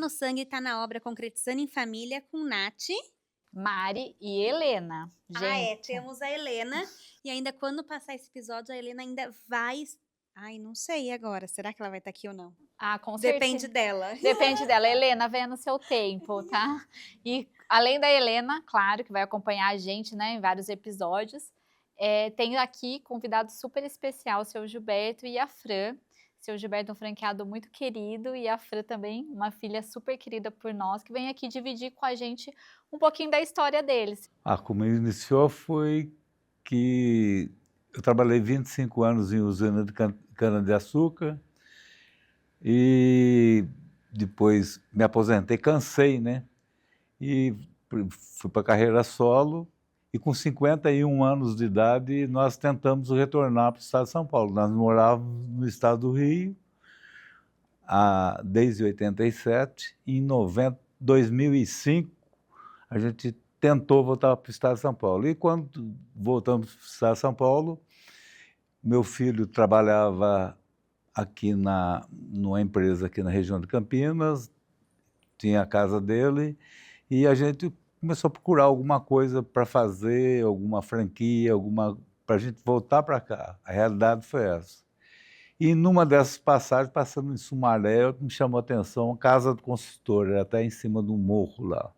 no sangue, tá na obra Concretizando em Família com Nath. Mari e Helena, gente. Temos a Helena, e ainda quando passar esse episódio, a Helena ainda vai ai, não sei agora, será que ela vai estar aqui ou não? Com Depende certeza. dela. Depende dela. Helena, venha no seu tempo, tá? E além da Helena, claro, que vai acompanhar a gente, né, em vários episódios, tenho aqui convidado super especial, o seu Gilberto e a Fran. Seu Gilberto é um franqueado muito querido e a Fran também, uma filha super querida por nós, que vem aqui dividir com a gente um pouquinho da história deles. Como iniciou foi que eu trabalhei 25 anos em usina de cana-de-açúcar e depois me aposentei, cansei, né? E fui para a carreira solo e com 51 anos de idade nós tentamos retornar para o estado de São Paulo. Nós morávamos no estado do Rio desde 87 e em 2005 a gente tentou voltar para o estado de São Paulo. E quando voltamos para o estado de São Paulo, meu filho trabalhava aqui numa empresa aqui na região de Campinas, tinha a casa dele, e a gente começou a procurar alguma coisa para fazer, alguma franquia, para a gente voltar para cá. A realidade foi essa. E numa dessas passagens, passando em Sumaré, me chamou a atenção a casa do consultor, era até em cima de um morro lá,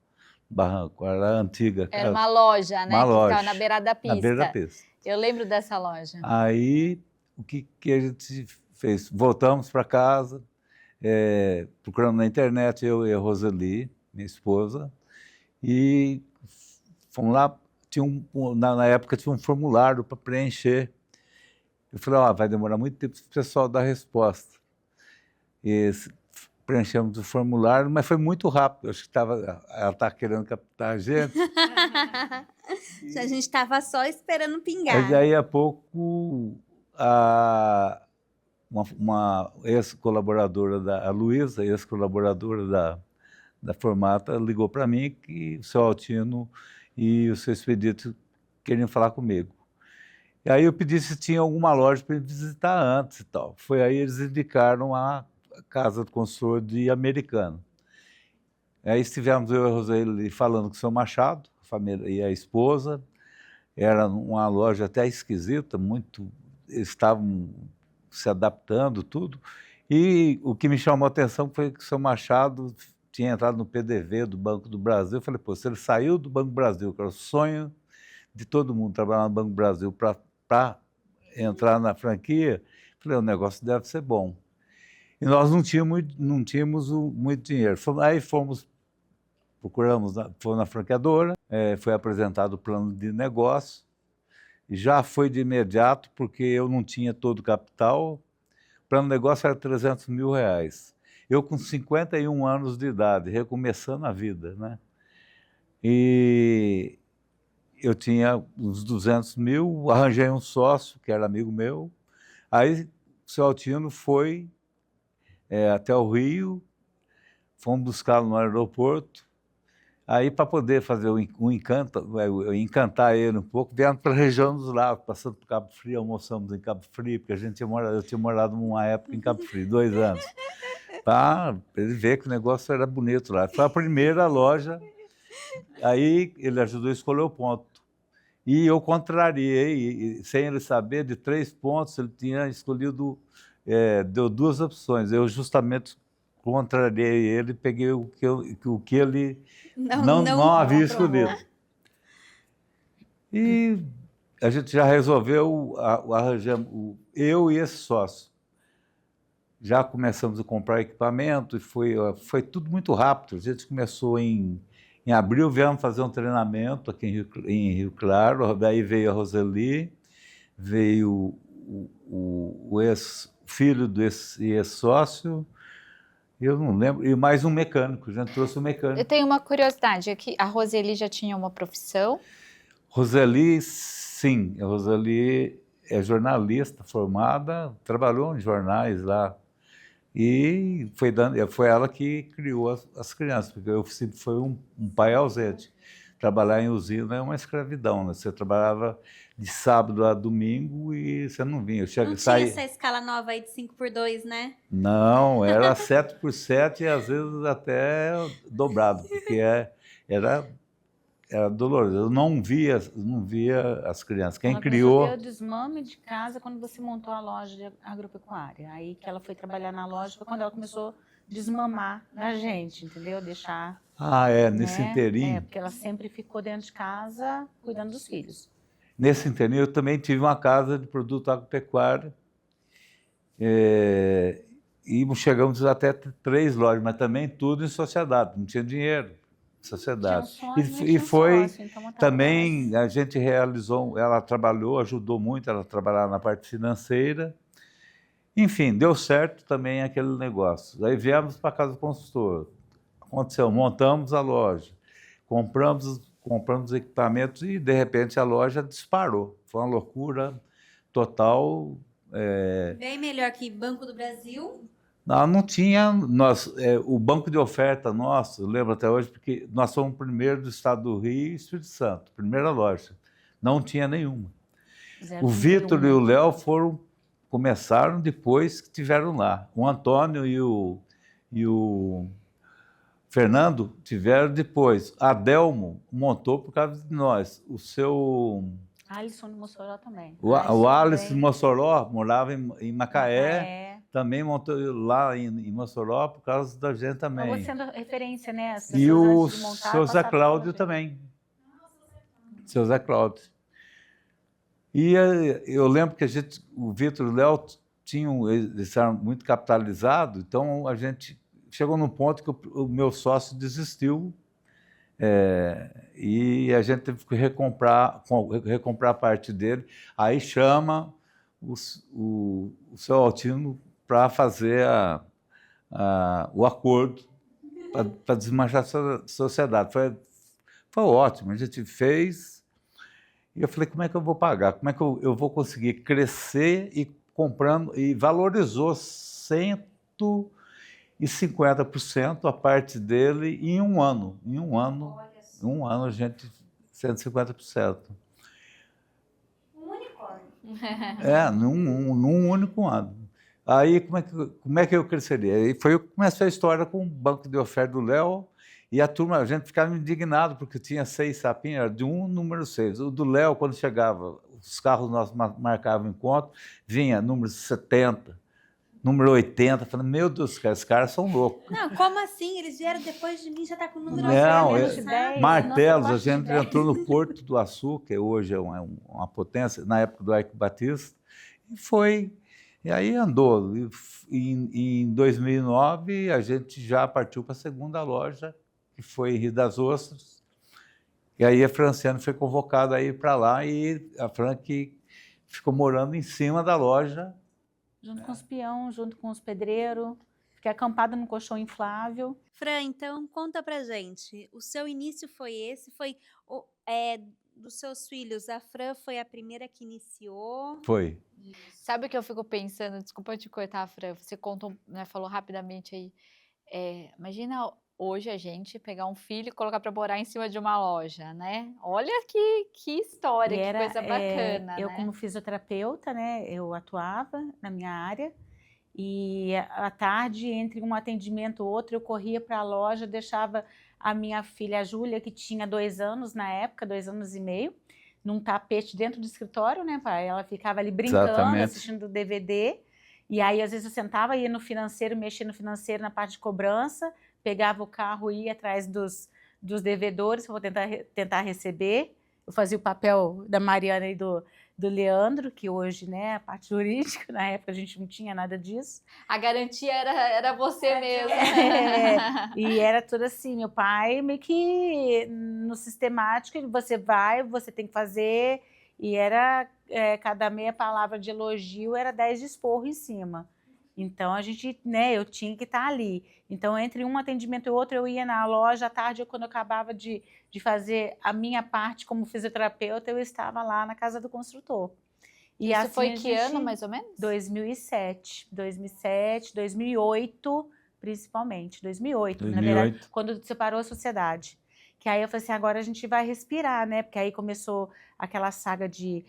barranco, era a antiga casa. Era uma loja, né, que ficava na beira da pista. Na beira da pista. Eu lembro dessa loja. Aí, o que a gente fez? Voltamos para casa, procuramos na internet, eu e a Roseli, minha esposa, e fomos lá, na época tinha um formulário para preencher. Eu falei, vai demorar muito tempo para o pessoal dar a resposta. Preenchemos o formulário, mas foi muito rápido. Acho que ela estava querendo captar a gente. A gente estava só esperando pingar. Mas daí a pouco, uma ex-colaboradora, a Luísa, ex-colaboradora da Formata, ligou para mim que o seu Altino e o seu Expedito queriam falar comigo. E aí eu pedi se tinha alguma loja para visitar antes e tal. Foi aí eles indicaram a casa do consultor de Americana. Aí estivemos eu e a Roseli falando com o seu Machado, a família e a esposa. Era uma loja até esquisita, eles estavam se adaptando, tudo. E o que me chamou a atenção foi que o seu Machado tinha entrado no PDV do Banco do Brasil. Eu falei, se ele saiu do Banco do Brasil, que era o sonho de todo mundo trabalhar no Banco do Brasil, para entrar na franquia, falei, o negócio deve ser bom. E nós não tínhamos muito dinheiro. Aí fomos na franqueadora, foi apresentado o plano de negócio, e já foi de imediato, porque eu não tinha todo o capital, o plano de negócio era R$300 mil. Eu com 51 anos de idade, recomeçando a vida, né? E eu tinha uns 200 mil, arranjei um sócio, que era amigo meu, aí o seu Altino foi até o Rio, fomos buscá-lo no aeroporto, aí para poder fazer encantar ele um pouco, viemos para a região dos lagos, passando por Cabo Frio, almoçamos em Cabo Frio, porque eu tinha morado uma época em Cabo Frio, 2 anos, para ele ver que o negócio era bonito lá. Foi a primeira loja, aí ele ajudou a escolher o ponto. E eu contrariei, sem ele saber, de 3 pontos, ele tinha escolhido, deu 2 opções. Eu justamente contrariei ele, peguei o que ele não havia escolhido. E a gente já resolveu, arranjamos, eu e esse sócio. Já começamos a comprar equipamento e foi tudo muito rápido. A gente começou em abril, viemos fazer um treinamento aqui em Rio Claro, daí veio a Roseli, veio o filho do ex-sócio, eu não lembro, e mais um mecânico, a gente trouxe um mecânico. Eu tenho uma curiosidade, aqui a Roseli já tinha uma profissão? Roseli, sim, a Roseli é jornalista formada, trabalhou em jornais lá, e foi ela que criou as crianças, porque eu sempre fui um pai ausente. trabalhar em usina é uma escravidão, né? Você trabalhava de sábado a domingo e você não vinha. Não tinha essa escala nova aí de 5x2, né? Não, era 7x7 e às vezes até dobrado, porque era doloroso. Eu não via as crianças. Quem Ela criou... começou a ver o desmame de casa quando você montou a loja de agropecuária. Aí que ela foi trabalhar na loja foi quando ela começou a desmamar da gente, entendeu? Deixar... nesse né? inteirinho. Porque ela sempre ficou dentro de casa cuidando dos filhos. Nesse inteirinho eu também tive uma casa de produto agropecuário. E chegamos até a ter 3 lojas, mas também tudo em sociedade, não tinha dinheiro. Sociedade. E foi também, a gente realizou, ela trabalhou, ajudou muito ela a trabalhar na parte financeira. Enfim, deu certo também aquele negócio. Aí viemos para a casa do consultor. Aconteceu, montamos a loja, compramos equipamentos e, de repente, a loja disparou. Foi uma loucura total. Bem melhor que Banco do Brasil. Não tinha, o banco de oferta nosso, eu lembro até hoje, porque nós somos o primeiro do estado do Rio e Espírito Santo, primeira loja, não tinha nenhuma. O Vitor e o Léo começaram depois que estiveram lá. O Antônio e o Fernando tiveram depois. A Delmo montou por causa de nós. O seu... Alisson de Mossoró também. O Alisson de Mossoró morava em Macaé. Também montou lá em Mossoró por causa da gente também. Acabou sendo referência, né? E o seu Zé Cláudio também. Seu Zé Cláudio. E eu lembro que o Vitor e o Léo eles eram muito capitalizados, então a gente chegou num ponto que o meu sócio desistiu e a gente teve que recomprar a parte dele. Aí chama o seu Altino para fazer o acordo para desmanchar a sociedade. Foi ótimo, a gente fez. E eu falei, como é que eu vou pagar? Como é que eu vou conseguir crescer e comprando? E valorizou 150% a parte dele em um ano. Em um ano a gente, 150%. Um unicórnio. Num único ano. Aí, como é que eu cresceria? Aí eu comecei a história com o banco de oferta do Léo, e a gente ficava indignado, porque tinha 6 sapinhos, era de número 6. O do Léo, quando chegava, os carros nossos marcavam encontro, vinha número 70, número 80, falando, meu Deus, esses caras são loucos. Não, como assim? Eles vieram depois de mim, já está com o número Não, menos de 10. Martelos, a gente entrou no Porto do Açu, que hoje é uma potência, na época do Eike Batista, e foi... E aí andou. Em 2009, a gente já partiu para a segunda loja, que foi em Rio das Ostras. E aí a Franciane foi convocada a ir para lá e a Fran que ficou morando em cima da loja. Junto com os peão, junto com os pedreiros. Fiquei acampada no colchão inflável. Fran, então conta pra gente. O seu início foi esse? Foi dos seus filhos, a Fran foi a primeira que iniciou? Foi. Sabe o que eu fico pensando? Desculpa te cortar, Fran. Você contou, né, falou rapidamente aí. Imagina hoje a gente pegar um filho e colocar para morar em cima de uma loja, né? Olha que história, que coisa bacana, eu né? como fisioterapeuta, né, eu atuava na minha área e à tarde, entre um atendimento e outro, eu corria para a loja, deixava a minha filha, a Júlia, que tinha 2 anos na época, 2 anos e meio, num tapete dentro do escritório, né, pai? Ela ficava ali brincando, Exatamente. assistindo DVD, e aí às vezes eu sentava, ia no financeiro, mexia no financeiro na parte de cobrança, pegava o carro e ia atrás dos devedores, vou tentar receber. Eu fazia o papel da Mariana e do Leandro, que hoje, né, a parte jurídica, na época a gente não tinha nada disso. A garantia era você mesmo. Né? E era tudo assim, meu pai meio que no sistemático, você tem que fazer, e era cada meia palavra de elogio, era 10 de esporro em cima. Então, a gente, né, eu tinha que estar ali. Então, entre um atendimento e outro, eu ia na loja, à tarde, quando eu acabava de fazer a minha parte como fisioterapeuta, eu estava lá na casa do construtor. E isso assim, foi que ano, mais ou menos? 2007, 2008, principalmente. 2008, na verdade, quando separou a sociedade. que aí eu falei assim, agora a gente vai respirar, né? Porque aí começou aquela saga de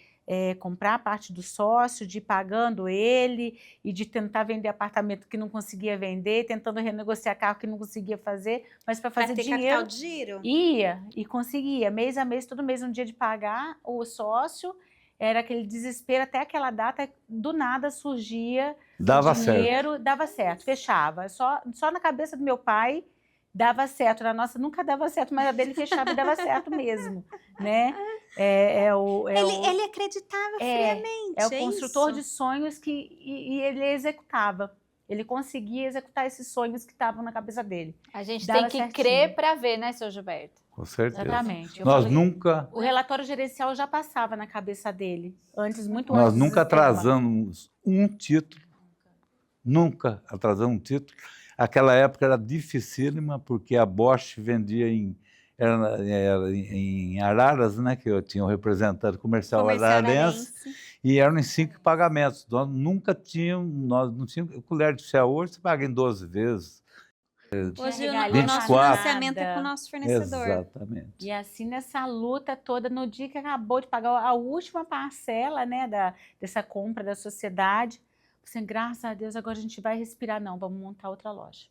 comprar a parte do sócio, de ir pagando ele e de tentar vender apartamento que não conseguia vender, tentando renegociar carro que não conseguia fazer, mas para fazer ter dinheiro capital de giro? ia e conseguia, mês a mês, todo mês, um dia de pagar o sócio, era aquele desespero, até aquela data, do nada surgia Dava o dinheiro, dava certo, fechava. Só na cabeça do meu pai dava certo, na nossa nunca dava certo, mas a dele fechava e dava certo mesmo, né? Ele acreditava friamente, É o construtor isso? de sonhos e ele executava. Ele conseguia executar esses sonhos que estavam na cabeça dele. A gente Dava tem que certinho. crer para ver, né, seu Gilberto? Com certeza. Exatamente. Eu Nós falo, nunca, o relatório gerencial já passava na cabeça dele, muito nós antes do nunca sistema. atrasamos um título, nunca atrasamos um título. Aquela época era dificílima, porque a Bosch vendia era em Araras, né, que eu tinha um representante comercial ararense, e eram em 5 pagamentos. Nós não tínhamos colher de chá hoje, você paga em 12 vezes. Hoje Tinha o nosso 24. financiamento é com o nosso fornecedor. Exatamente. E assim, nessa luta toda, no dia que acabou de pagar a última parcela, né, dessa compra da sociedade, assim, graças a Deus, agora a gente vai respirar. Não, vamos montar outra loja.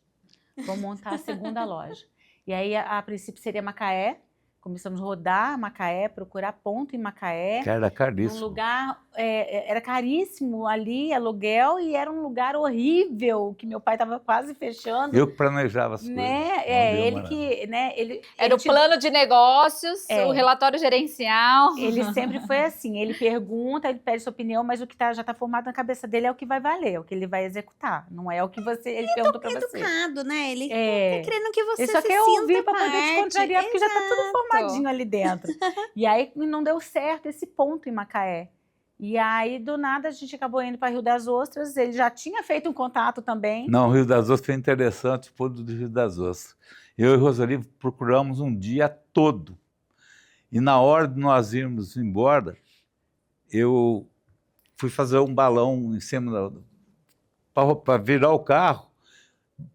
Vamos montar a segunda loja. E aí, a princípio, seria Macaé. Começamos a rodar Macaé, procurar ponto em Macaé. Que era Um caríssimo. lugar, era caríssimo ali, aluguel, e era um lugar horrível, que meu pai estava quase fechando. Eu que planejava as Né? coisas. Ele que, né? Era o plano de negócios, É. o relatório gerencial. Ele sempre foi assim, ele pergunta, ele pede sua opinião, mas o que já está formado na cabeça dele é o que vai valer, é o que ele vai executar, não é o que ele perguntou para você. Educado, né? Ele É. tá querendo que você Ele só se quer ouvir sinta para poder te parte. contrariar, porque já está tudo Exato. formadinho ali dentro. E aí não deu certo esse ponto em Macaé. E aí, do nada, a gente acabou indo para Rio das Ostras, ele já tinha feito um contato também. Não, o Rio das Ostras foi interessante, o ponto do Rio das Ostras. Eu e Rosali procuramos um dia todo. E na hora de nós irmos embora, eu fui fazer um balão em cima para virar o carro,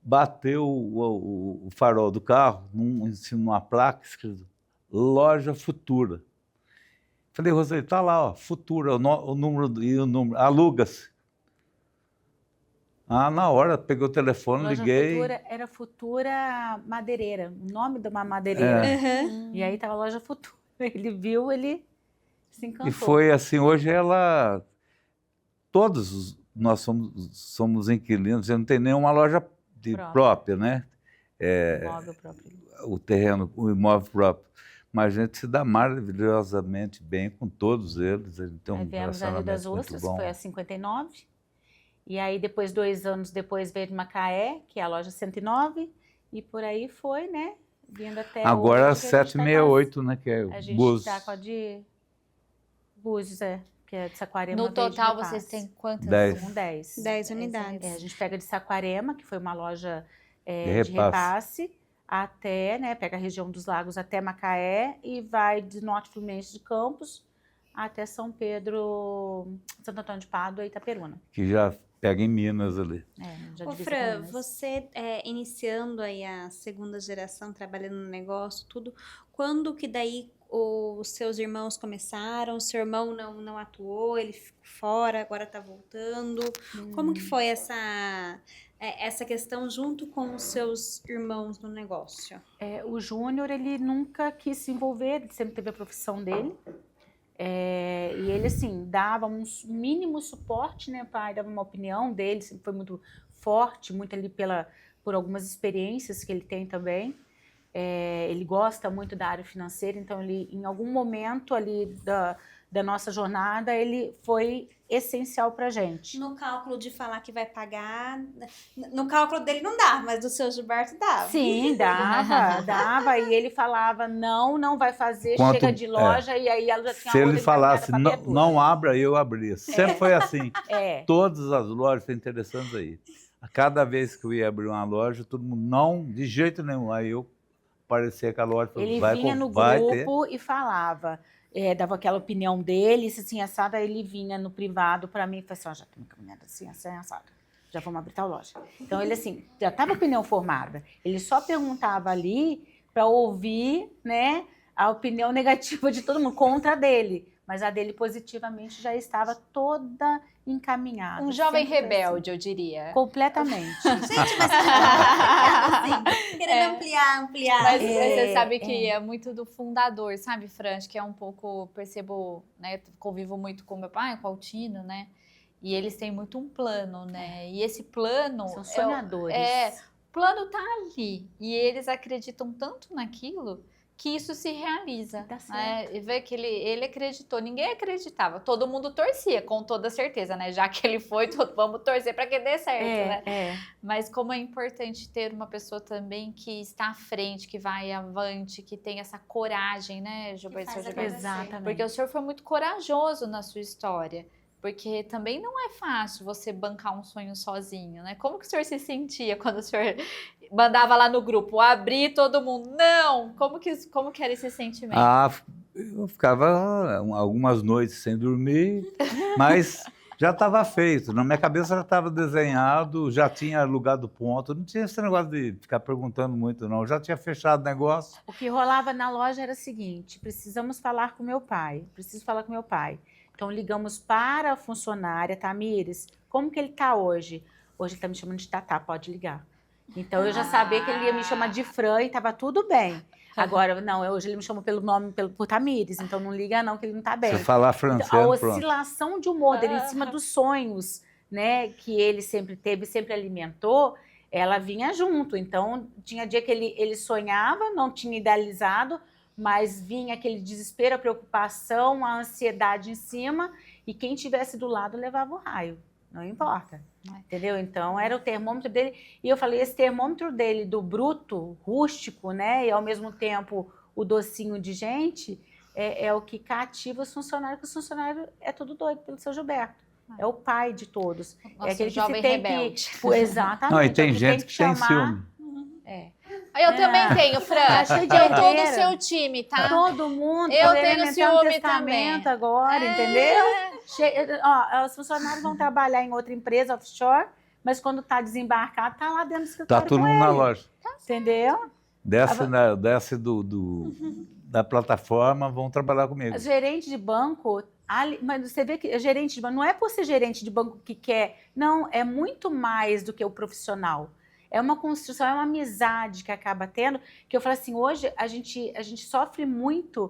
bateu o farol do carro em cima de uma placa escrito Loja Futura. Falei, Roseli, tá lá, ó, Futura, o número, aluga-se. Na hora, peguei o telefone, Loja liguei. Futura era Futura Madeireira, o nome de uma madeireira. Uhum. E aí tava a Loja Futura. Ele viu, ele se encantou. E foi assim, hoje nós somos inquilinos, não tem nenhuma loja própria, né? Imóvel próprio. O terreno, o imóvel próprio. Mas a gente se dá maravilhosamente bem com todos eles. A gente tem um Aí viemos a Rio das relacionamento muito Ostras, bom. foi a 59. E aí depois, 2 anos depois, veio de Macaé, que é a loja 109. E por aí foi, né? Vindo até Agora hoje, que a gente tá 768, né? Que é a gente Búzios. está com a de Búzios, que é de Saquarema. No veio de total, Repasse. vocês têm quantas? 10. São 10. 10 unidades. A gente pega de Saquarema, que foi uma loja De de repasse, até, né, pega a região dos Lagos até Macaé e vai de Norte Fluminense de Campos até São Pedro, Santo Antônio de Pádua e Itaperuna. Que já pega em Minas ali. Já Ô, divisa com Fran, Minas. você iniciando aí a segunda geração, trabalhando no negócio, tudo, quando que daí os seus irmãos começaram? O seu irmão não atuou, ele ficou fora, agora tá voltando. Como que foi essa questão junto com os seus irmãos no negócio? O Júnior, ele nunca quis se envolver, ele sempre teve a profissão dele. E ele, assim, dava um mínimo suporte, né, pai? Dava uma opinião dele, sempre foi muito forte, muito ali por algumas experiências que ele tem também. Ele gosta muito da área financeira, então ele, em algum momento ali da nossa jornada, ele foi essencial pra gente. No cálculo de falar que vai pagar, no cálculo dele não dá, mas do seu Gilberto dava. Sim, dava. E ele falava, não vai fazer, Quanto- chega de loja, e aí ela já tinha Se ele outra falasse, encaminhada pra abertura. não abra, eu abria. Sempre foi assim. É. Todas as lojas são interessantes aí. A cada vez que eu ia abrir uma loja, todo mundo, não, de jeito nenhum. Aí eu parecia que a loja Ele vai vinha no vai ter. grupo e falava, dava aquela opinião dele, se assim, assado, aí ele vinha no privado para mim e falava assim, ó, já tem uma caminhada assim, assado, já vamos abrir tal loja. Então ele assim, já estava a opinião formada, ele só perguntava ali para ouvir, né, a opinião negativa de todo mundo contra a dele. Mas a dele positivamente já estava toda encaminhada. Um jovem sempre foi rebelde, eu diria. assim. Completamente. Gente, mas assim, querendo ampliar. Mas você sabe que é muito do fundador, sabe, Fran? Que é um pouco, percebo, né? Convivo muito com meu pai, com o Altino, né? E eles têm muito um plano, né? E esse plano... São sonhadores. O plano tá ali. E eles acreditam tanto naquilo que isso se realiza. Dá certo. Né? E vê que ele acreditou. Ninguém acreditava. Todo mundo torcia, com toda certeza, né? Já que ele foi, vamos torcer para que dê certo, né? Mas como é importante ter uma pessoa também que está à frente, que vai avante, que tem essa coragem, né, Gilberto? Exatamente. Porque o senhor foi muito corajoso na sua história. Porque também não é fácil você bancar um sonho sozinho, né? Como que o senhor se sentia quando o senhor mandava lá no grupo, abrir todo mundo? Não! Como que era esse sentimento? Eu ficava algumas noites sem dormir, mas já estava feito. Na minha cabeça já estava desenhado, já tinha alugado ponto. Não tinha esse negócio de ficar perguntando muito, não. Já tinha fechado o negócio. O que rolava na loja era o seguinte: precisamos falar com meu pai. Preciso falar com meu pai. Então, ligamos para a funcionária, Tamires, como que ele está hoje? Hoje ele está me chamando de Tatá, pode ligar. Então, eu já sabia que ele ia me chamar de Fran e estava tudo bem. Agora, não, hoje ele me chamou pelo nome, por Tamires, então não liga não, que ele não está bem. Se falar francês, então, a oscilação de humor dele em cima dos sonhos, né, que ele sempre teve, sempre alimentou, ela vinha junto. Então, tinha dia que ele sonhava, não tinha idealizado, mas vinha aquele desespero, a preocupação, a ansiedade em cima, e quem estivesse do lado levava o raio, não importa, entendeu? Então, era o termômetro dele, e eu falei, esse termômetro dele, do bruto, rústico, né, e ao mesmo tempo o docinho de gente, é o que cativa os funcionários, porque o funcionário é tudo doido pelo seu Gilberto. É o pai de todos. Nossa, é aquele jovem que se tem rebelde. que... Exatamente. Não, e tem que gente que tem chamar... ciúme. Eu também tenho, Fran. Tá cheio de Eu tô no herdeira. seu time, tá? Todo mundo. Eu querendo tenho entrar no ciúme testamento também. agora, entendeu? Os funcionários vão trabalhar em outra empresa offshore, mas quando tá desembarcado, tá lá dentro do escritório. Tá todo com mundo na ele, loja. entendeu? Desce da plataforma, vão trabalhar comigo. Gerente de banco, mas você vê que gerente de banco não é por ser gerente de banco que quer, não, é muito mais do que o profissional. É uma construção, é uma amizade que acaba tendo, que eu falo assim, hoje a gente sofre muito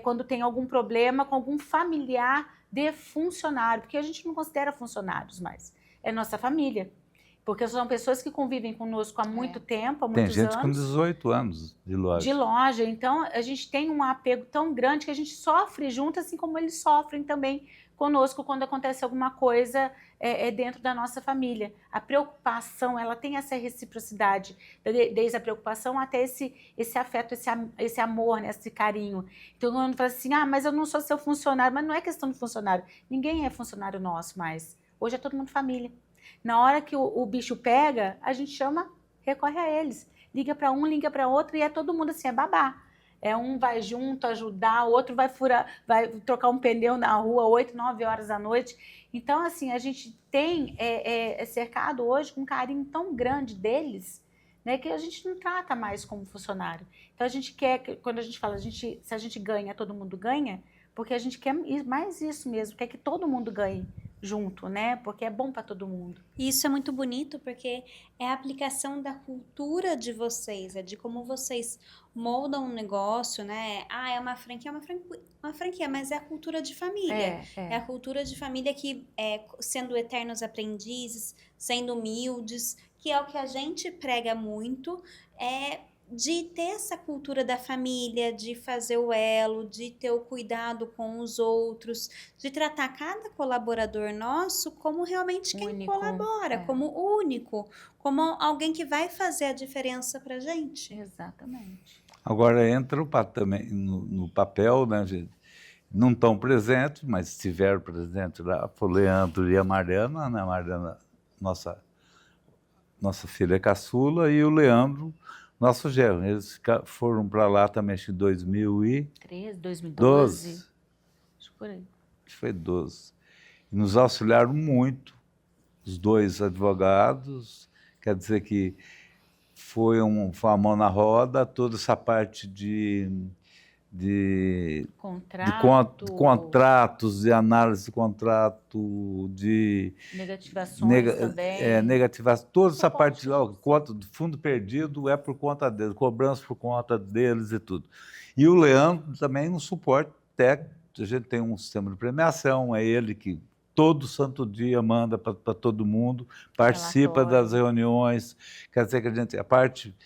quando tem algum problema com algum familiar de funcionário, porque a gente não considera funcionários mais, é nossa família. Porque são pessoas que convivem conosco há muito tempo, há muitos Tem anos. gente com 18 anos de loja. De loja. Então, a gente tem um apego tão grande que a gente sofre junto, assim como eles sofrem também conosco quando acontece alguma coisa dentro da nossa família. A preocupação, ela tem essa reciprocidade, desde a preocupação até esse afeto, esse amor, né, esse carinho. Então, quando fala assim, mas eu não sou seu funcionário, mas não é questão de funcionário. Ninguém é funcionário nosso mais. Hoje é todo mundo família. Na hora que o bicho pega, a gente recorre a eles. Liga para um, liga para outro e é todo mundo assim, é babá. Um vai junto ajudar, o outro vai trocar um pneu na rua 8, 9 horas da noite. Então, assim, a gente tem cercado hoje com um carinho tão grande deles, né, que a gente não trata mais como funcionário. Então, a gente quer, quando a gente fala, se a gente ganha, todo mundo ganha, porque a gente quer mais isso mesmo, quer que todo mundo ganhe junto, né? Porque é bom para todo mundo. E isso é muito bonito porque é a aplicação da cultura de vocês, de como vocês moldam um negócio, né? É uma franquia, mas é a cultura de família. É a cultura de família que sendo eternos aprendizes, sendo humildes, que é o que a gente prega muito, de ter essa cultura da família, de fazer o elo, de ter o cuidado com os outros, de tratar cada colaborador nosso como realmente quem Único, colabora, como único, como alguém que vai fazer a diferença pra gente. Exatamente. Agora entra também no papel, né, gente? Não estão presentes, mas estiveram presentes lá, foi o Leandro e a Mariana, né? A Mariana, nossa filha caçula, e o Leandro, nosso genro. Eles foram para lá também em 2013, 2012. Acho que por aí. Foi 12. E nos auxiliaram muito, os dois advogados, quer dizer que foi uma mão na roda, toda essa parte de contratos, de análise de contrato, de negativações também. negativação, toda essa parte de conta do fundo perdido é por conta deles, cobrança por conta deles e tudo. E o Leandro também um suporte técnico, a gente tem um sistema de premiação, é ele que todo santo dia manda para todo mundo, participa das reuniões, quer dizer que a parte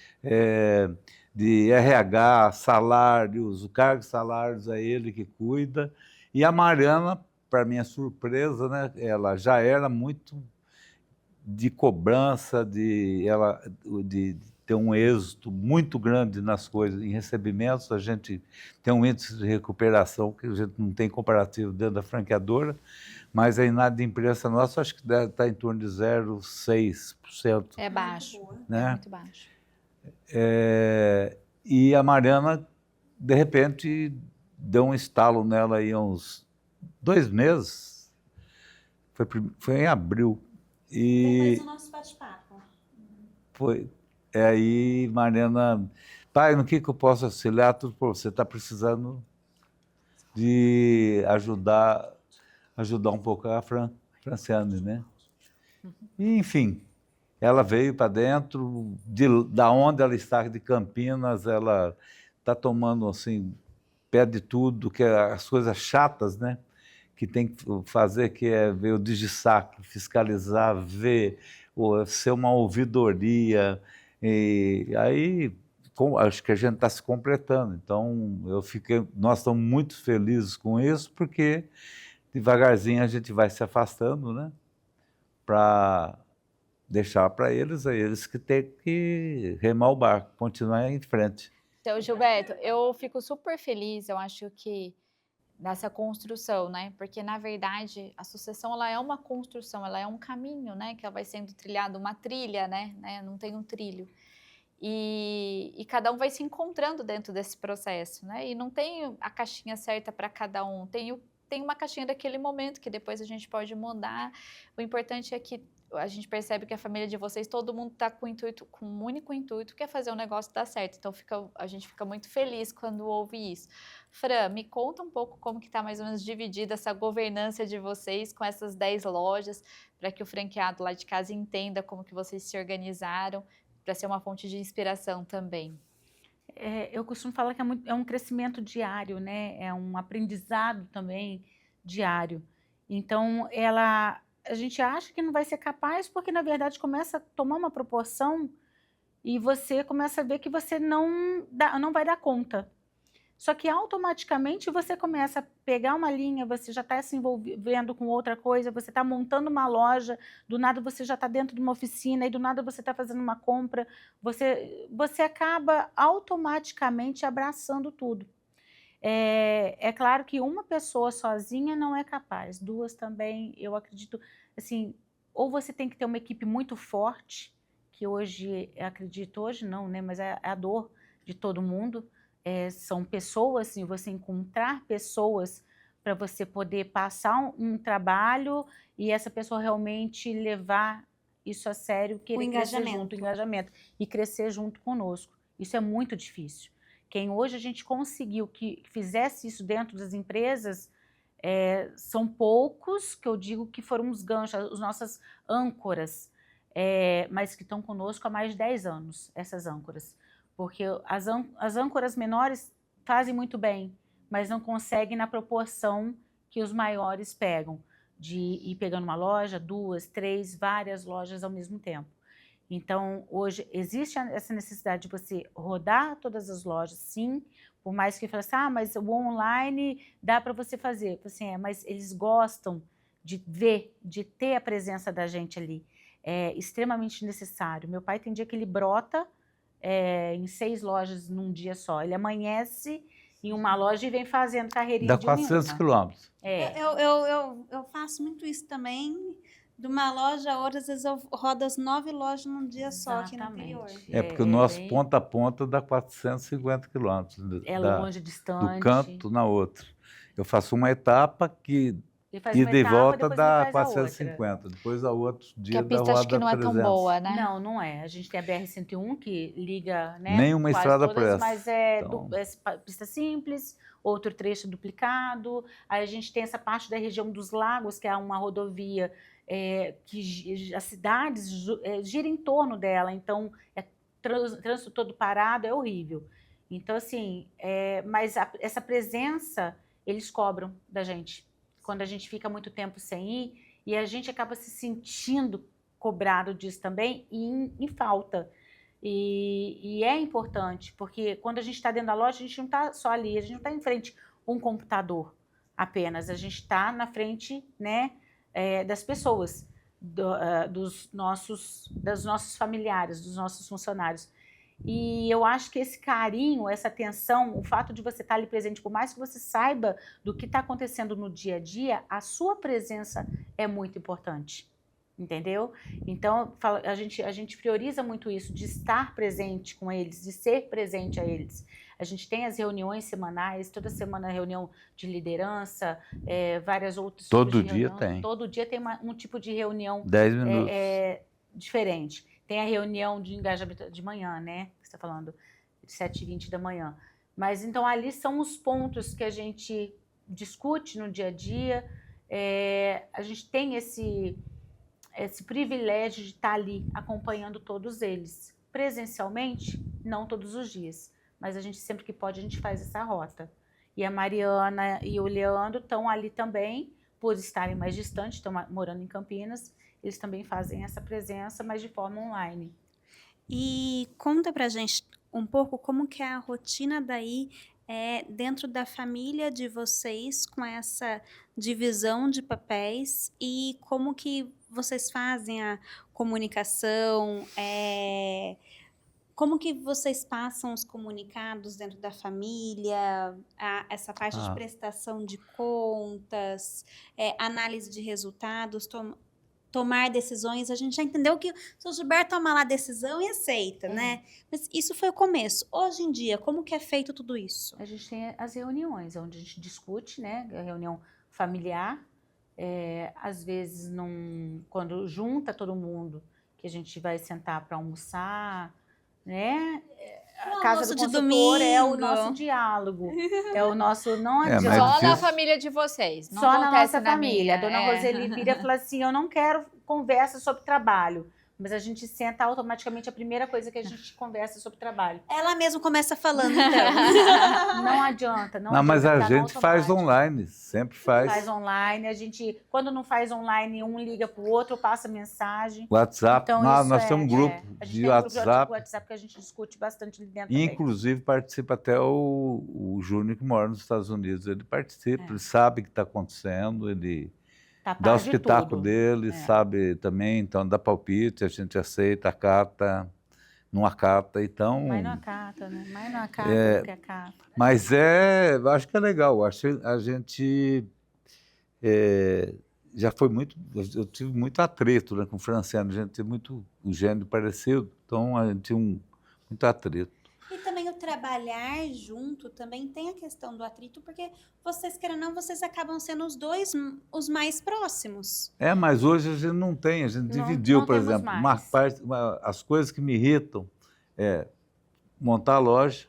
de RH, salários, o cargo de salários é ele que cuida. E a Mariana, para minha surpresa, né, ela já era muito de cobrança, de ter um êxito muito grande nas coisas, em recebimentos. A gente tem um índice de recuperação que a gente não tem comparativo dentro da franqueadora, mas a inadimplência nossa acho que deve estar em torno de 0,6%. É baixo, né? É muito baixo. E a Mariana, de repente, deu um estalo nela aí há uns 2 meses, foi em abril. Depois do nosso bate-papo. Aí, Mariana, pai, no que eu posso auxiliar? Tudo por você está precisando de ajudar um pouco a Franciane, né? E, enfim, ela veio para dentro, da onde ela está, de Campinas, ela está tomando, assim, pé de tudo, que é as coisas chatas, né? Que tem que fazer, que é ver o DigiSac, fiscalizar, ver, ser uma ouvidoria. E aí, acho que a gente está se completando. Então, nós estamos muito felizes com isso, porque devagarzinho a gente vai se afastando, né? Para deixar para eles, é eles que têm que remar o barco, continuar em frente. Então, Gilberto, eu fico super feliz, eu acho que nessa construção, né? Porque, na verdade, a sucessão, ela é uma construção, ela é um caminho, né? Que ela vai sendo trilhado, uma trilha, né? Não tem um trilho. E cada um vai se encontrando dentro desse processo, né? E não tem a caixinha certa para cada um, tem uma caixinha daquele momento que depois a gente pode mudar. O importante é que a gente percebe que a família de vocês, todo mundo está com um único intuito, que é fazer o negócio dar certo. Então, a gente fica muito feliz quando ouve isso. Fran, me conta um pouco como que está mais ou menos dividida essa governança de vocês com essas 10 lojas, para que o franqueado lá de casa entenda como que vocês se organizaram, para ser uma fonte de inspiração também. Eu costumo falar que é um crescimento diário, né? É um aprendizado também diário. Então, a gente acha que não vai ser capaz, porque na verdade começa a tomar uma proporção e você começa a ver que você não vai dar conta. Só que automaticamente você começa a pegar uma linha, você já está se envolvendo com outra coisa, você está montando uma loja, do nada você já está dentro de uma oficina, e do nada você está fazendo uma compra, você acaba automaticamente abraçando tudo. É claro que uma pessoa sozinha não é capaz, 2 também, eu acredito, assim, ou você tem que ter uma equipe muito forte, que hoje, acredito hoje não, né, mas é a dor de todo mundo, são pessoas, assim, você encontrar pessoas para você poder passar um trabalho e essa pessoa realmente levar isso a sério, querer crescer junto, o engajamento, e crescer junto conosco. Isso é muito difícil. Quem hoje a gente conseguiu que fizesse isso dentro das empresas, são poucos, que eu digo que foram os ganchos, as nossas âncoras, mas que estão conosco há mais de 10 anos, essas âncoras. Porque as âncoras menores fazem muito bem, mas não conseguem na proporção que os maiores pegam, de ir pegando uma loja, 2, 3, várias lojas ao mesmo tempo. Então, hoje, existe essa necessidade de você rodar todas as lojas, sim, por mais que fale assim, mas o online dá para você fazer. Assim, mas eles gostam de ver, de ter a presença da gente ali. É extremamente necessário. Meu pai tem dia que ele brota em 6 lojas num dia só. Ele amanhece em uma loja e vem fazendo carreirinha de uma. Dá 400 quilômetros. Eu faço muito isso também. De uma loja a outra, às vezes eu rodo as 9 lojas num dia só aqui no interior. Porque o nosso ponta a ponta dá 450 quilômetros. Longe, distante. Do canto na outra. Eu faço uma etapa que Ele faz Ida uma e etapa, volta depois ele dá faz a outra. 450. Depois, a outro Que dia, a dá pista acho que roda não é tão 300. boa, né? Não, não é. A gente tem a BR-101 que liga, né, Nenhuma quase estrada todas, pressa. mas é, Então, pista simples, outro trecho duplicado. Aí a gente tem essa parte da região dos lagos, que é uma rodovia que as cidades giram em torno dela, então trânsito todo parado, é horrível. Então, assim, mas essa presença eles cobram da gente. Quando a gente fica muito tempo sem ir, e a gente acaba se sentindo cobrado disso também e em falta. E é importante, porque quando a gente está dentro da loja, a gente não está só ali, a gente não está em frente a um computador apenas, a gente está na frente, né, das pessoas, dos nossos familiares, dos nossos funcionários. E eu acho que esse carinho, essa atenção, o fato de você estar ali presente, por mais que você saiba do que está acontecendo no dia a dia, a sua presença é muito importante, entendeu? Então, a gente prioriza muito isso, de estar presente com eles, de ser presente a eles. A gente tem as reuniões semanais, toda semana reunião de liderança, várias outras tipos todo de dia reunião. tem. Todo dia tem um tipo de reunião 10 minutos. diferente. Tem a reunião de engajamento de manhã, né? Que você está falando, de 7h20 da manhã. Mas, então, ali são os pontos que a gente discute no dia a dia. A gente tem esse privilégio de estar ali acompanhando todos eles. Presencialmente, não todos os dias. Mas a gente, sempre que pode, a gente faz essa rota. E a Mariana e o Leandro estão ali também, por estarem mais distantes, estão morando em Campinas. Eles também fazem essa presença, mas de forma online. E conta pra gente um pouco como que é a rotina daí dentro da família de vocês, com essa divisão de papéis, e como que vocês fazem a comunicação, como que vocês passam os comunicados dentro da família, essa parte de prestação de contas, análise de resultados, tomar decisões. A gente já entendeu que o seu Gilberto toma lá a decisão e aceita, né? Mas isso foi o começo. Hoje em dia, como que é feito tudo isso? A gente tem as reuniões, onde a gente discute, né? A reunião familiar. Às vezes, quando junta todo mundo, que a gente vai sentar para almoçar, né? A casa do consultor é o nosso diálogo. É o nosso, não adianta. Só na família de vocês. Não só na acontece nossa família. A dona Roseli vira e fala assim, eu não quero conversa sobre trabalho. Mas a gente senta automaticamente, a primeira coisa que a gente conversa sobre trabalho. Ela mesma começa falando, então. Não adianta, não Não, adianta. mas a tá gente faz online, sempre faz. Faz online, a gente, quando não faz online, um liga pro outro, passa mensagem. WhatsApp, Então, nós temos um grupo a gente de tem um grupo WhatsApp. de WhatsApp que a gente discute bastante ali dentro E, também. inclusive, participa até o Júnior, que mora nos Estados Unidos. Ele participa, ele sabe o que está acontecendo, ele dá o espetáculo dele, sabe também, então dá palpite, a gente aceita, acata, não acata, então... Mas não acata, né? Mas não acata, porque acata. Mas eu acho que é legal, acho que a gente já foi muito... Eu tive muito atrito, né, com o Franciano, a gente teve muito um gênero parecido, então a gente tinha muito atrito. E também o trabalhar junto também tem a questão do atrito, porque vocês, querendo ou não, vocês acabam sendo os dois os mais próximos. Mas hoje a gente não tem, a gente dividiu, por exemplo, as coisas que me irritam montar a loja,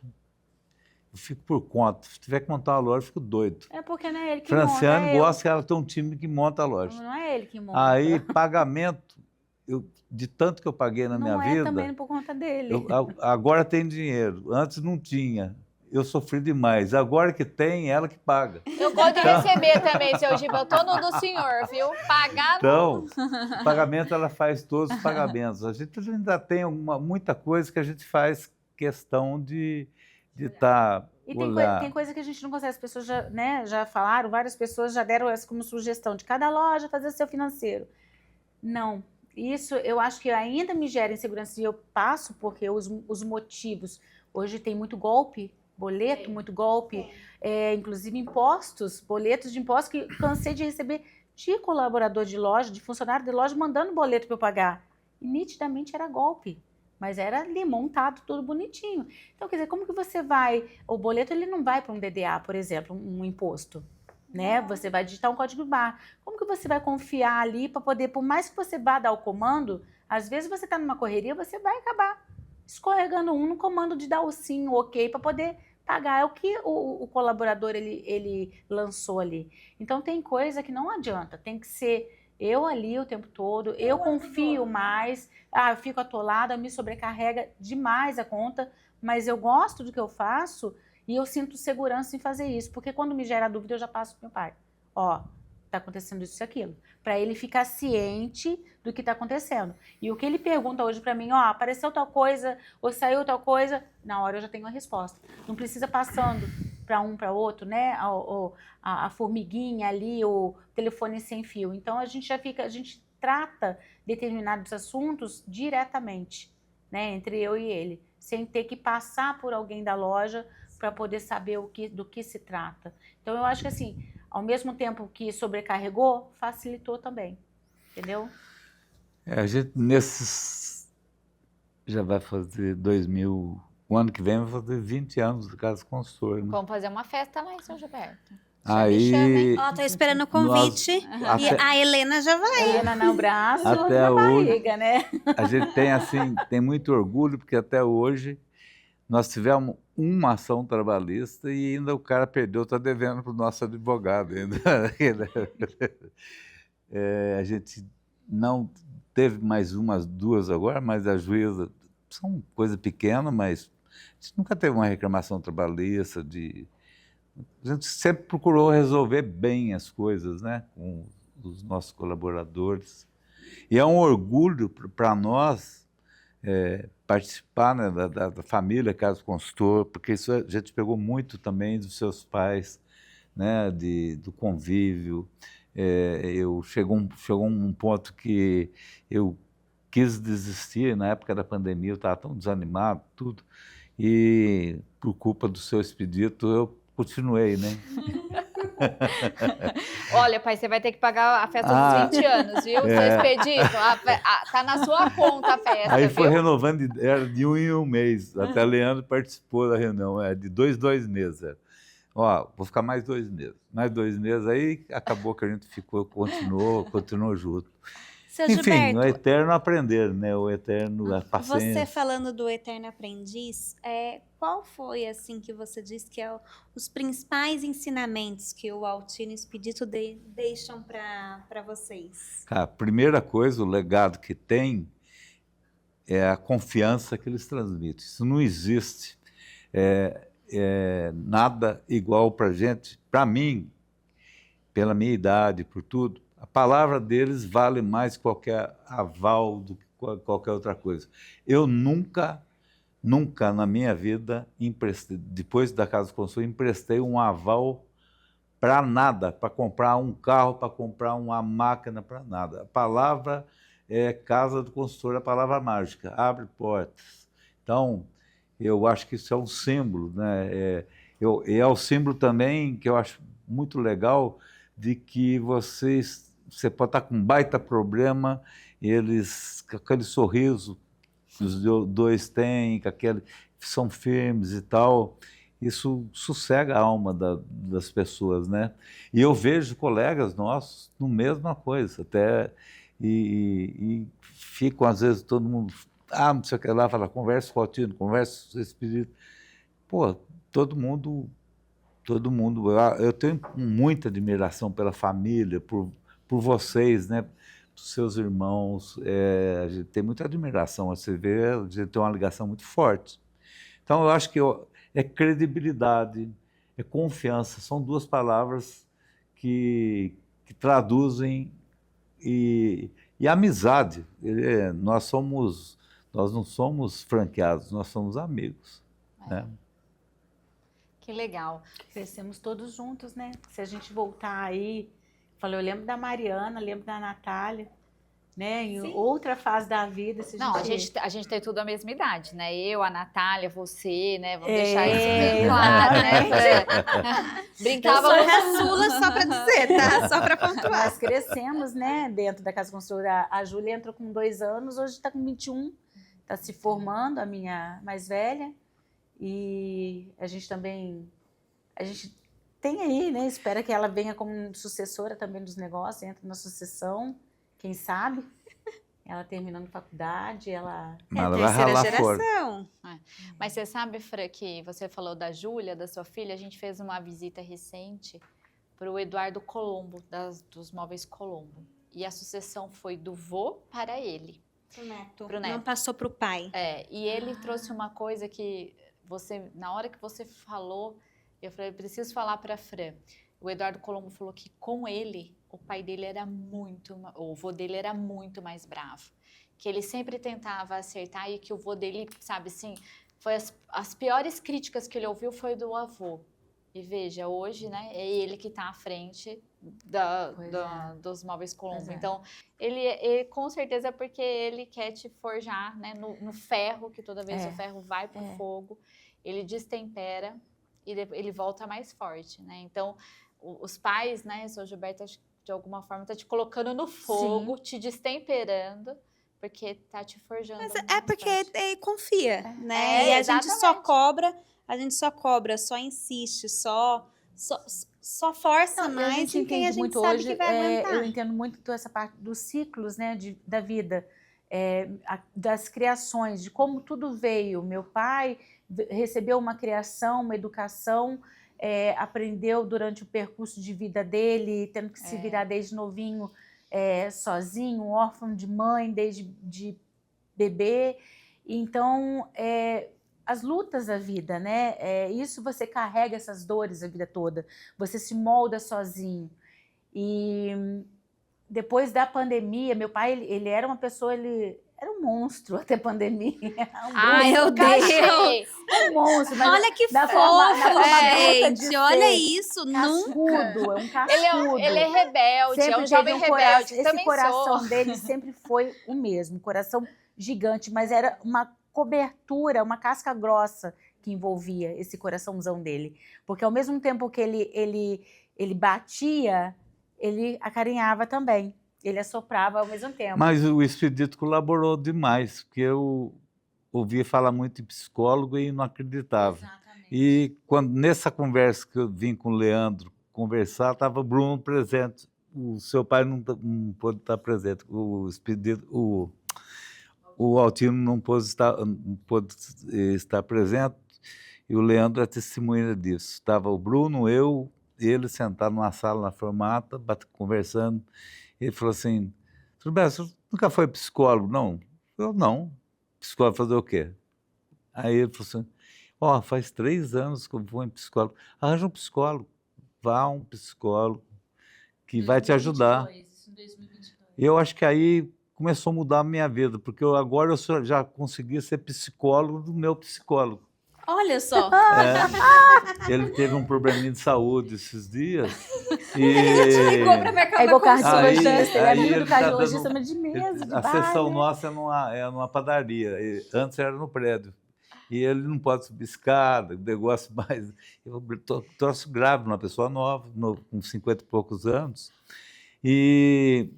eu fico por conta. Se tiver que montar uma loja, eu fico doido. É porque não é ele que Franciano monta, gosta que ela tem um time que monta a loja. Não é ele que monta. Aí, pagamento, de tanto que eu paguei na minha vida... Não é também por conta dele. Agora tem dinheiro, antes não tinha. Eu sofri demais. Agora que tem, ela que paga. Eu gosto de receber também, seu Giba. Eu tô no do senhor, viu? Pagar Então, pagamento, ela faz todos os pagamentos. A gente ainda tem muita coisa que a gente faz questão de estar... E tem coisa que a gente não consegue. As pessoas já falaram, várias pessoas já deram essa como sugestão, de cada loja fazer seu financeiro. Não. Isso eu acho que ainda me gera insegurança, e eu passo porque os motivos... Hoje tem muito golpe, boleto, muito golpe, inclusive impostos, boletos de impostos que cansei de receber de colaborador de loja, de funcionário de loja, mandando boleto para eu pagar. E nitidamente era golpe, mas era ali montado tudo bonitinho. Então, quer dizer, como que você vai... O boleto ele não vai para um DDA, por exemplo, um imposto. né? Você vai digitar um código de barra. Como que você vai confiar ali para poder, por mais que você vá dar o comando, às vezes você está numa correria, você vai acabar escorregando no comando de dar o sim, o ok, para poder pagar. É o que o colaborador ele lançou ali. Então tem coisa que não adianta, tem que ser eu ali o tempo todo, eu confio mais, eu fico atolada, me sobrecarrega demais a conta, mas eu gosto do que eu faço e eu sinto segurança em fazer isso, porque quando me gera dúvida eu já passo pro meu pai. Ó, tá acontecendo isso e aquilo, para ele ficar ciente do que tá acontecendo. E o que ele pergunta hoje para mim, ó, apareceu tal coisa ou saiu tal coisa, na hora eu já tenho a resposta. Não precisa passando para um para outro, né? A formiguinha ali, o telefone sem fio. Então a gente trata determinados assuntos diretamente, né? Entre eu e ele, sem ter que passar por alguém da loja para poder saber do que se trata. Então eu acho que assim, ao mesmo tempo que sobrecarregou, facilitou também, entendeu? A gente nesses já vai fazer 2000, o ano que vem vai fazer 20 anos de Casa Consultora, né? Vamos fazer uma festa lá em São Gilberto. Já me chama, hein? Aí Ó, tô esperando o convite. E até, a Helena já vai. Helena no braço, outra até na hoje barriga, né? a gente tem assim, tem muito orgulho porque até hoje nós tivemos uma ação trabalhista e ainda o cara perdeu, está devendo para o nosso advogado ainda. A gente não teve mais umas duas agora, mas a juíza, são coisa pequena, mas a gente nunca teve uma reclamação trabalhista a gente sempre procurou resolver bem as coisas, né, com os nossos colaboradores. E é um orgulho para nós participar, né, da família Casa Consultor, porque isso a gente pegou muito também dos seus pais, né, do convívio. Chegou um ponto que eu quis desistir, na época da pandemia, eu estava tão desanimado, tudo, e por culpa do seu expedito eu continuei, né? Olha, pai, você vai ter que pagar a festa dos 20 anos, viu? Seu expedito, tá na sua conta a festa, Aí foi viu? renovando, era de 1 em 1 mês. Até Leandro participou da reunião, de 2 meses. Ó, vou ficar mais 2 meses. Mais 2 meses, aí acabou que a gente continuou junto. Seu Enfim, Gilberto, o eterno aprender, né? O eterno, a você paciência. falando do Eterno Aprendiz, qual foi, assim, que você disse que é os principais ensinamentos que o Altino e o Expedito deixam para vocês? Cara, a primeira coisa, o legado que tem é a confiança que eles transmitem. Isso não existe nada igual para gente. Para mim, pela minha idade, por tudo, a palavra deles vale mais que qualquer aval do que qualquer outra coisa. Eu nunca na minha vida, depois da Casa Consul, emprestei um aval para nada, para comprar um carro, para comprar uma máquina, para nada. A palavra é Casa do Consultor, a palavra mágica, abre portas. Então, eu acho que isso é um símbolo, né? É o símbolo também que eu acho muito legal de que você pode estar com um baita problema, eles, com aquele sorriso que os dois têm, são firmes e tal, isso sossega a alma das pessoas, né? E eu vejo colegas nossos no mesma coisa, até, e ficam, às vezes, todo mundo, não sei o que lá, fala, conversa com o Altino, conversa com o Expedito. Pô, todo mundo, eu tenho muita admiração pela família, por vocês, né? Dos seus irmãos, a gente tem muita admiração, você vê, a gente tem uma ligação muito forte. Então, eu acho que é credibilidade, é confiança, são duas palavras que traduzem e amizade. Nós não somos franqueados, nós somos amigos, né? Que legal. Crescemos todos juntos, né? Se a gente voltar aí, eu lembro da Mariana, lembro da Natália, né? Em outra fase da vida. Não, a gente tem tudo a mesma idade, né? Eu, a Natália, você, né? Vamos deixar isso bem claro, né? Brincávamos. Eu sou caçula só para dizer, tá? Só para pontuar. Nós crescemos, né? Dentro da Casa Consultora. A Júlia entrou com 2 anos, hoje está com 21, está se formando, a minha mais velha. E a gente tem aí, né? Espera que ela venha como sucessora também dos negócios, entra na sucessão, quem sabe? Ela terminando faculdade, ela... Mas ela vai terceira ralar fora. geração. Mas você sabe, Fran, que você falou da Júlia, da sua filha, a gente fez uma visita recente para o Eduardo Colombo, dos Móveis Colombo. E a sucessão foi do vô para ele. Pro neto. Não passou pro pai. E ele trouxe uma coisa que você, na hora que você falou, eu falei, preciso falar para a Fran. O Eduardo Colombo falou que com ele, o pai dele era o vô dele era muito mais bravo. Que ele sempre tentava acertar e que o vô dele, sabe assim, foi as piores críticas que ele ouviu foi do avô. E veja, hoje, né, é ele que está à frente dos Móveis Colombo. Então, ele com certeza é porque ele quer te forjar, né, no ferro, que toda vez o ferro vai para o fogo, ele destempera e ele volta mais forte, né? Então, os pais, né, seu Gilberto, de alguma forma, está te colocando no fogo, te destemperando, porque está te forjando. Mas mais é porque forte. confia, né? E a gente só exatamente. cobra, só insiste, só força Não, e a mais gente em quem a entende gente muito sabe hoje, que vai aguentar. eu entendo muito essa parte dos ciclos, né, da vida, das criações, de como tudo veio. Meu pai recebeu uma criação, uma educação, aprendeu durante o percurso de vida dele, tendo que se virar desde novinho, sozinho, órfão de mãe, desde de bebê. Então, as lutas da vida, né? Isso você carrega essas dores a vida toda. Você se molda sozinho. E depois da pandemia, meu pai, ele era uma pessoa, ele era um monstro até a pandemia. Ai, meu Deus! Um monstro. Mas olha que na fofo, forma bruta de gente! Olha ser. isso, Cascudo, é um cascudo. Ele é rebelde, Sempre é um jovem teve rebelde. Esse Também coração sou. dele sempre foi o mesmo, coração gigante, mas era uma cobertura, uma casca grossa que envolvia esse coraçãozão dele. Porque ao mesmo tempo que ele batia, ele acarinhava também. Ele assoprava ao mesmo tempo. Mas o Expedito colaborou demais, porque eu ouvia falar muito em psicólogo e não acreditava. Exatamente. E nessa conversa que eu vim com o Leandro conversar, estava o Bruno presente. O seu pai não pôde estar presente, o Expedito, o Altino não pôde estar presente, e o Leandro é testemunha disso. Estava o Bruno, ele sentado numa sala na Formata, conversando. Ele falou assim, Gilberto, você nunca foi psicólogo, não? Eu, não. Psicólogo fazer o quê? Aí ele falou assim, faz 3 anos que eu vou em psicólogo. Arranja um psicólogo. Vá a um psicólogo que vai te ajudar. Isso em 2022. E eu acho que aí começou a mudar a minha vida, porque agora eu já consegui ser psicólogo do meu psicólogo. Olha só. Ele teve um probleminha de saúde esses dias. Ligou pra marcar uma cardiologista, ele é amigo ele do tá cardiologista, mas de mesa, de a bar, sessão né? nossa é numa padaria. Antes era no prédio. E ele não pode subir escada, negócio mais... Eu trouxe grave, uma pessoa nova, com 50 e poucos anos. E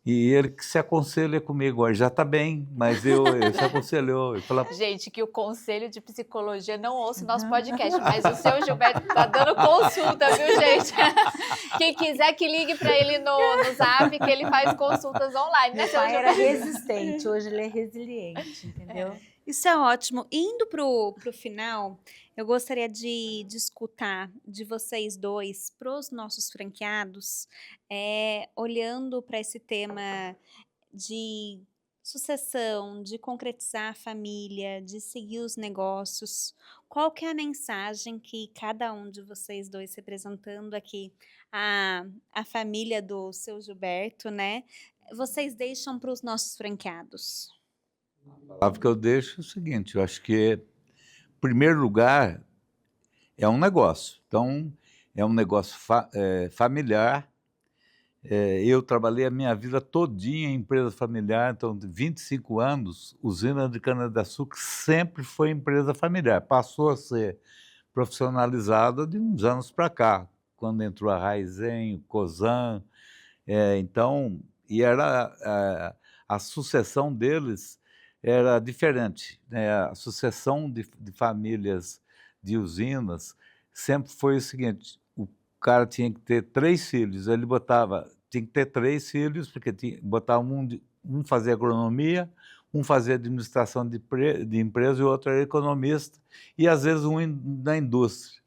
ele que se aconselha comigo, já está bem, mas ele se aconselhou. Eu falei, Gente, que o conselho de psicologia não ouça o nosso podcast, mas o seu Gilberto está dando consulta, viu, gente? Quem quiser que ligue para ele no Zap, que ele faz consultas online, né, Meu seu pai era Gilberto? resistente, hoje ele é resiliente, entendeu? Isso é ótimo. Indo pro final, eu gostaria de escutar de vocês dois, para os nossos franqueados, olhando para esse tema de sucessão, de concretizar a família, de seguir os negócios. Qual que é a mensagem que cada um de vocês dois, representando aqui a família do seu Gilberto, né? Vocês deixam para os nossos franqueados? a palavra que eu deixo é o seguinte, eu acho que, em primeiro lugar, é um negócio. Então, é um negócio familiar. Eu trabalhei a minha vida todinha em empresa familiar, então, de 25 anos, usina de cana-de-açúcar sempre foi empresa familiar. Passou a ser profissionalizada de uns anos para cá, quando entrou a Raizen, o Cosan. Então, e era a sucessão deles era diferente, né? A sucessão de famílias de usinas sempre foi o seguinte, cara tinha que ter 3 filhos, ele tinha que ter 3 filhos, porque botava um fazia agronomia, um fazia administração de empresa e o outro era economista, e às vezes um na indústria.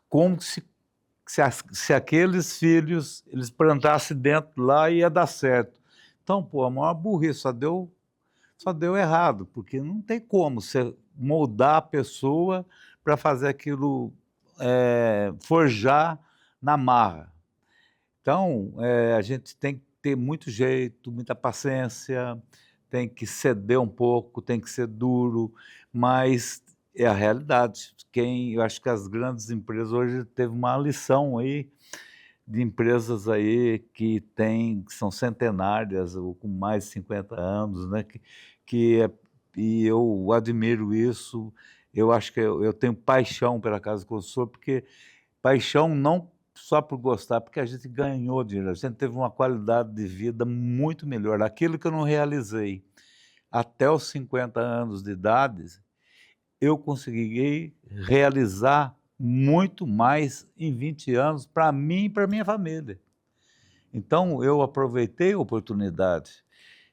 Como se aqueles filhos, eles plantassem dentro lá, ia dar certo. Então, pô, a maior burrice, só deu errado, porque não tem como você moldar a pessoa para fazer aquilo forjar na marra. Então, a gente tem que ter muito jeito, muita paciência, tem que ceder um pouco, tem que ser duro, mas é a realidade. Eu acho que as grandes empresas hoje teve uma lição aí de empresas aí que são centenárias ou com mais de 50 anos, né? E eu admiro isso. Eu acho que eu tenho paixão pela Casa Construtora, porque paixão não só por gostar, porque a gente ganhou dinheiro, a gente teve uma qualidade de vida muito melhor. Aquilo que eu não realizei até os 50 anos de idade, eu consegui realizar muito mais em 20 anos para mim e para minha família. Então, eu aproveitei a oportunidade.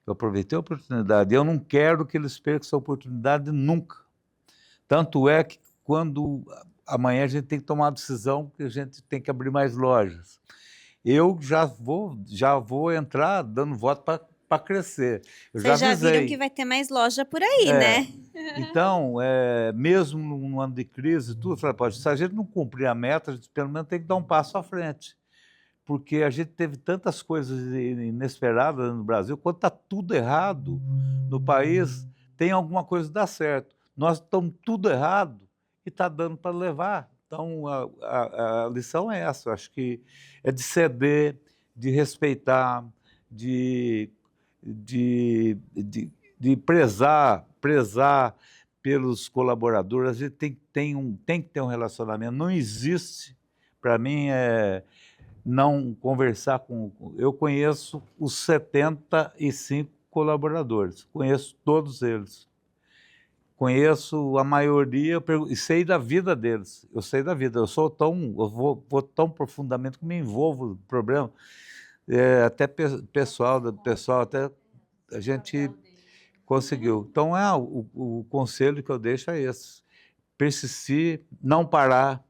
Eu não quero que eles percam essa oportunidade nunca. Tanto é que quando amanhã a gente tem que tomar uma decisão, que a gente tem que abrir mais lojas. Eu já vou entrar dando voto para crescer. Eu Vocês já avisei. viram que vai ter mais loja por aí, né? Então, mesmo num ano de crise, tudo, se a gente não cumprir a meta, a gente pelo menos tem que dar um passo à frente. Porque a gente teve tantas coisas inesperadas no Brasil, quando está tudo errado no país, tem alguma coisa que dá certo. Nós estamos tudo errado e está dando para levar. Então, a lição é essa, eu acho que é de ceder, de respeitar, de prezar pelos colaboradores. A gente tem que ter um relacionamento. Não existe, para mim, não conversar com... Eu conheço os 75 colaboradores, conheço todos eles. Conheço a maioria e sei da vida deles. Eu sei da vida. Eu vou tão profundamente que me envolvo no problema. Até pessoal, até a gente conseguiu. Então, o conselho que eu deixo é esse: persistir, não parar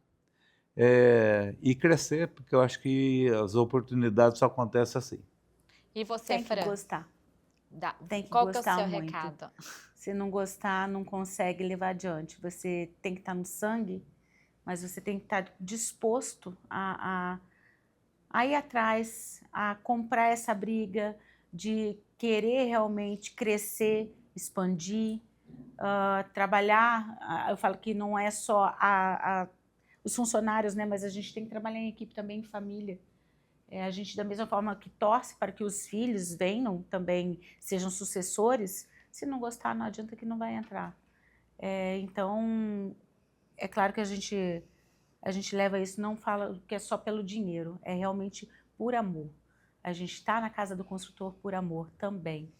e crescer, porque eu acho que as oportunidades só acontecem assim. E você, Tem que Fran? gostar. Tem que Qual que é o gostar seu muito. recado? Se não gostar, não consegue levar adiante. Você tem que estar no sangue, mas você tem que estar disposto a ir atrás, a comprar essa briga, de querer realmente crescer, expandir, trabalhar. Eu falo que não é só os funcionários, né, mas a gente tem que trabalhar em equipe também, em família. A gente, da mesma forma que torce para que os filhos venham também, sejam sucessores, se não gostar, não adianta que não vai entrar. Então, é claro que a gente leva isso, não fala que é só pelo dinheiro, é realmente por amor. A gente está na Casa do Construtor por amor também,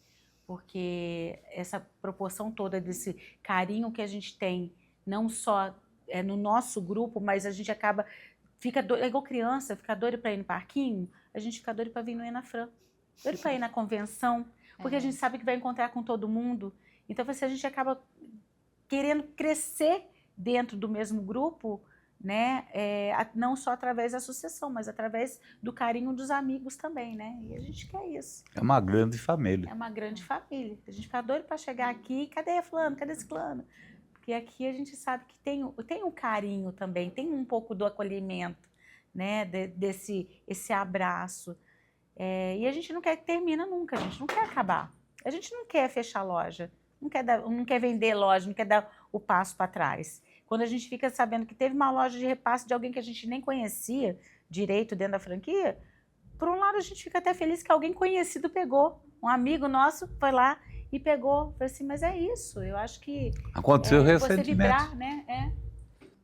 porque essa proporção toda desse carinho que a gente tem, não só no nosso grupo, mas a gente acaba... é igual criança, fica doido para ir no parquinho, a gente fica doido para vir no Enafran, doido para ir na convenção, porque a gente sabe que vai encontrar com todo mundo. Então, a gente acaba querendo crescer dentro do mesmo grupo, né? Não só através da sucessão, mas através do carinho dos amigos também, né? E a gente quer isso. É uma grande família. É uma grande família. A gente fica doido para chegar aqui, cadê fulano, cadê ciclano? Porque aqui a gente sabe que tem um carinho também, tem um pouco do acolhimento, né? Esse abraço. E a gente não quer que termine nunca, a gente não quer acabar. A gente não quer fechar loja, não quer vender loja, não quer dar o passo para trás. Quando a gente fica sabendo que teve uma loja de repasse de alguém que a gente nem conhecia direito dentro da franquia, por um lado a gente fica até feliz que alguém conhecido pegou. Um amigo nosso foi lá e pegou. Falei assim, mas é isso, eu acho que... Aconteceu recentemente. Você vibrar, né?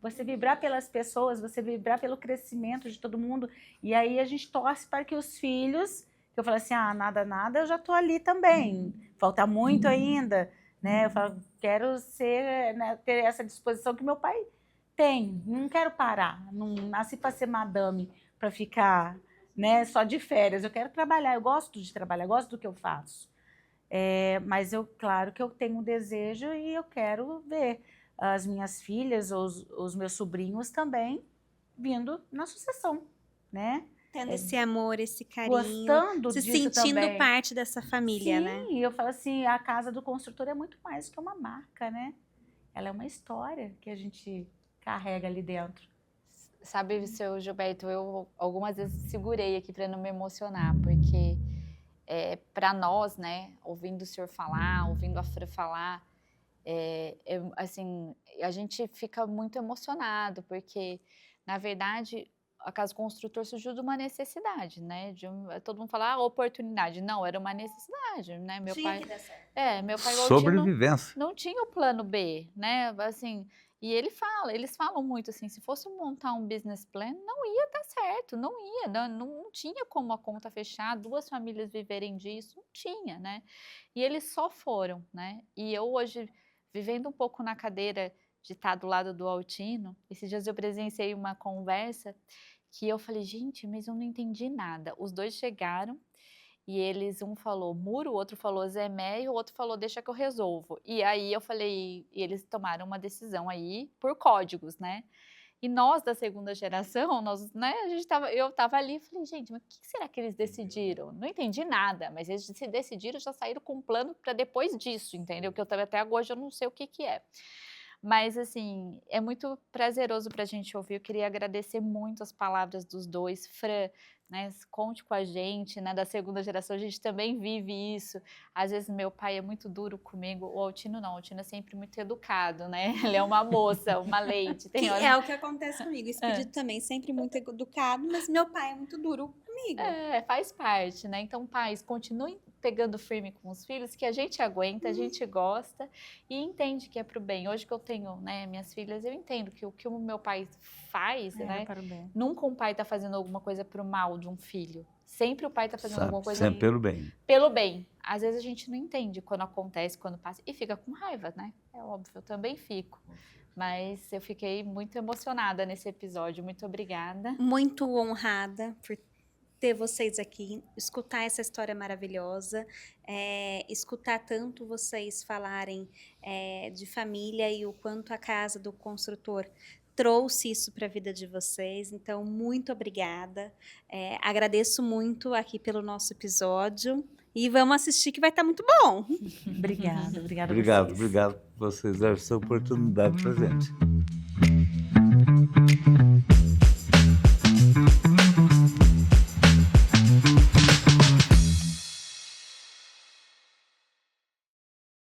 Você vibrar pelas pessoas, você vibrar pelo crescimento de todo mundo. E aí a gente torce para que os filhos, que eu falo assim, nada, eu já estou ali também. Falta muito ainda, né? Eu falo, quero ser, né, ter essa disposição que meu pai tem. Não quero parar, não nasci para ser madame, para ficar, né, só de férias. Eu quero trabalhar, eu gosto de trabalhar, eu gosto do que eu faço. Mas claro que eu tenho um desejo e eu quero ver as minhas filhas, os meus sobrinhos também vindo na sucessão, né? Tendo esse amor, esse carinho, Gostando se disso sentindo também. parte dessa família, né? Sim, eu falo assim, a casa do construtor é muito mais que uma marca, né? Ela é uma história que a gente carrega ali dentro. Sabe, seu Gilberto, eu algumas vezes segurei aqui para não me emocionar, porque para nós, né, ouvindo o senhor falar, ouvindo a Fran falar, assim, a gente fica muito emocionado, porque, na verdade, a Casa Construtor surgiu de uma necessidade, né? Todo mundo fala, oportunidade. Não, era uma necessidade, né? Meu pai que dar certo. meu pai Sobrevivência. não tinha o plano B, né? Assim, e eles falam muito assim, se fosse montar um business plan, não ia dar certo, não ia, não tinha como a conta fechar, 2 famílias viverem disso, não tinha, né? E eles só foram, né? E eu hoje, vivendo um pouco na cadeira de estar do lado do Altino, esses dias eu presenciei uma conversa que eu falei, gente, mas eu não entendi nada. Os 2 chegaram e um falou muro, o outro falou Zé-Mé e o outro falou deixa que eu resolvo. E aí eu falei, e eles tomaram uma decisão aí por códigos, né? E nós da segunda geração, né, eu tava ali e falei, gente, mas o que será que eles decidiram? Não entendi nada, mas eles se decidiram, já saíram com um plano para depois disso, entendeu? Que eu tava até hoje, eu não sei o que é. Mas, assim, é muito prazeroso para a gente ouvir. Eu queria agradecer muito as palavras dos 2. Fran, né, conte com a gente, né, da segunda geração, a gente também vive isso. Às vezes meu pai é muito duro comigo, o Altino não, o Altino é sempre muito educado, né? Ele é uma moça, uma lady. É o que acontece comigo, Expedito também, sempre muito educado, mas meu pai é muito duro comigo. Faz parte, né? Então, pais, continuem pegando firme com os filhos, que a gente aguenta, a gente gosta e entende que é pro bem. Hoje que eu tenho, né, minhas filhas, eu entendo que o que o meu pai faz, né? Para o bem. Nunca um pai tá fazendo alguma coisa pro mal de um filho. Sempre o pai tá fazendo alguma coisa sempre pelo bem. Pelo bem. Às vezes a gente não entende quando acontece, quando passa, e fica com raiva, né? É óbvio, eu também fico. Mas eu fiquei muito emocionada nesse episódio. Muito obrigada. Muito honrada por ter vocês aqui, escutar essa história maravilhosa, escutar tanto vocês falarem de família e o quanto a Casa do Construtor trouxe isso para a vida de vocês. Então, muito obrigada. Agradeço muito aqui pelo nosso episódio e vamos assistir que vai estar muito bom. Obrigada a vocês. Obrigado por vocês dar essa oportunidade para gente.